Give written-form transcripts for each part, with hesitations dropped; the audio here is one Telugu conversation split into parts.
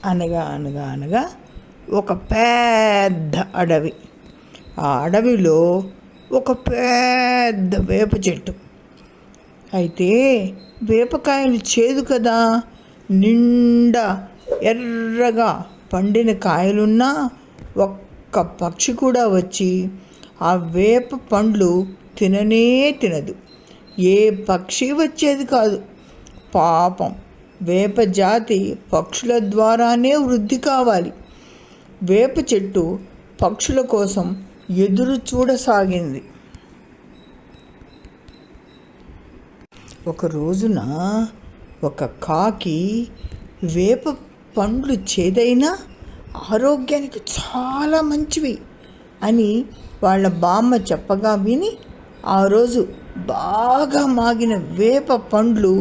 అనగా అనగా అనగా ఒక పెద్ద అడవి. ఆ అడవిలో ఒక పెద్ద వేప చెట్టు. అయితే వేపకాయలు చేదు కదా, నిండా ఎర్రగా పండిన కాయలున్నా ఒక్క పక్షి కూడా వచ్చి ఆ వేప పండ్లు తిననే తినదు. ఏ పక్షి వచ్చేది కాదు. పాపం వేప జాతి పక్షుల ద్వారానే వృద్ధి కావాలి. వేప చెట్టు పక్షుల కోసం ఎదురు చూడసాగింది. ఒక రోజున ఒక కాకి వేప పండ్లు చేదైనా ఆరోగ్యానికి చాలా మంచివి అని వాళ్ళ బామ్మ చెప్పగా విని ఆ రోజు బాగా మాగిన వేప పండ్లు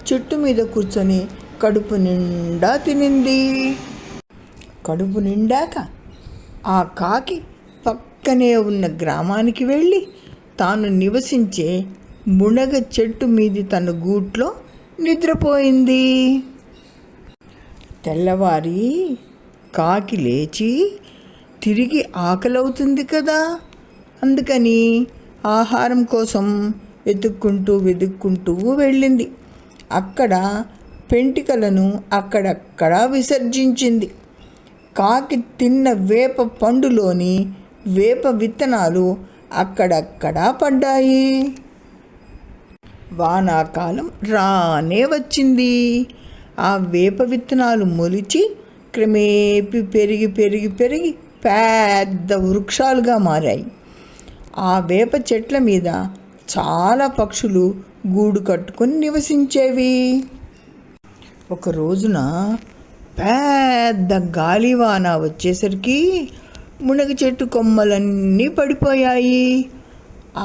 చెట్టు మీద కూర్చొని కడుపు నిండా తినింది. కడుపు నిండాక ఆ కాకి పక్కనే ఉన్న గ్రామానికి వెళ్ళి తాను నివసించే మునగ చెట్టు మీది తన గూట్లో నిద్రపోయింది. తెల్లవారి కాకి లేచి తిరిగి ఆకలవుతుంది కదా, అందుకని ఆహారం కోసం వెతుక్కుంటూ వెళ్ళింది. అక్కడ పెంటికలను అక్కడక్కడా విసర్జించింది. కాకి తిన్న వేప పండులోని వేప విత్తనాలు అక్కడక్కడా పడ్డాయి. వానాకాలం రానే వచ్చింది. ఆ వేప విత్తనాలు మొలిచి క్రమేపీ పెరిగి పెరిగి పెరిగి పెద్ద వృక్షాలుగా మారాయి. ఆ వేప చెట్ల మీద చాలా పక్షులు గూడు కట్టుకొని నివసించేవి. ఒక రోజున పెద్ద గాలివాన వచ్చేసరికి మునగ చెట్టు కొమ్మలన్నీ పడిపోయాయి.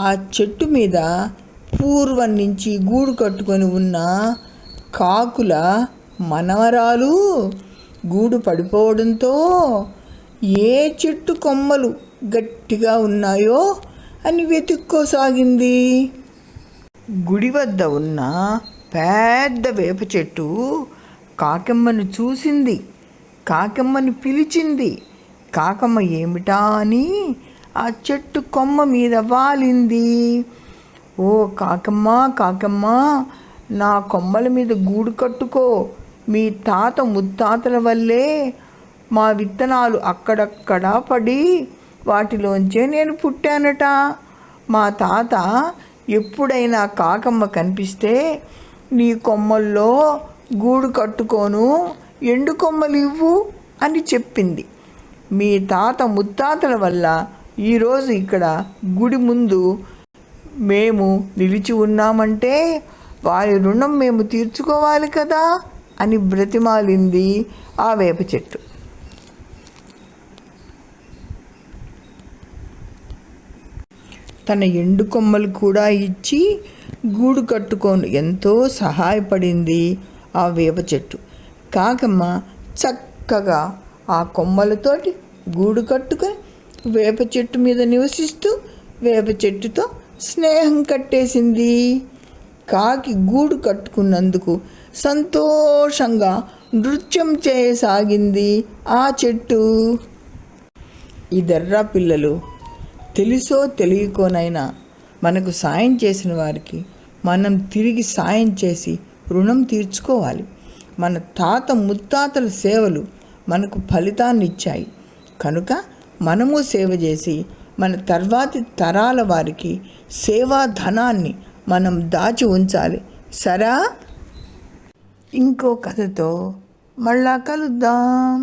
ఆ చెట్టు మీద పూర్వం నుంచి గూడు కట్టుకొని ఉన్న కాకుల మనవరాలు గూడు పడిపోవడంతో ఏ చెట్టు కొమ్మలు గట్టిగా ఉన్నాయో అని వెతుక్కోసాగింది. గుడి వద్ద ఉన్న పెద్ద వేప చెట్టు కాకమ్మను చూసింది. కాకమ్మను పిలిచింది. కాకమ్మ ఏమిటా అని ఆ చెట్టు కొమ్మ మీద వాలింది. ఓ కాకమ్మ కాకమ్మ, నా కొమ్మల మీద గూడు కట్టుకో. మీ తాత ముత్తాతల వల్లే మా విత్తనాలు అక్కడక్కడా పడి వాటిలోంచే నేను పుట్టానట. మా తాత ఎప్పుడైనా కాకమ్మ కనిపిస్తే నీ కొమ్మల్లో గూడు కట్టుకోను, ఎండు కొమ్మలు ఇవ్వు అని చెప్పింది. మీ తాత ముత్తాతల వల్ల ఈరోజు ఇక్కడ గుడి ముందు మేము నిలిచి ఉన్నామంటే వారి రుణం మేము తీర్చుకోవాలి కదా అని బ్రతిమాలింది ఆ వేప చెట్టు. తన ఎండు కొమ్మలు కూడా ఇచ్చి గూడు కట్టుకోను ఎంతో సహాయపడింది ఆ వేప చెట్టు. కాకమ్మ చక్కగా ఆ కొమ్మలతోటి గూడు కట్టుకొని వేప చెట్టు మీద నివసిస్తూ వేప చెట్టుతో స్నేహం కట్టేసింది. కాకి గూడు కట్టుకున్నందుకు సంతోషంగా నృత్యం చేయసాగింది ఆ చెట్టు. ఇదర్రా పిల్లలు, తెలుసో తెలియకోనైనా మనకు సాయం చేసిన వారికి మనం తిరిగి సాయం చేసి రుణం తీర్చుకోవాలి. మన తాత ముత్తాతల సేవలు మనకు ఫలితాన్ని ఇచ్చాయి కనుక మనము సేవ చేసి మన తర్వాతి తరాల వారికి సేవా ధనాన్ని మనం దాచి ఉంచాలి. సరా? ఇంకో కథతో మళ్ళా కలుద్దాం.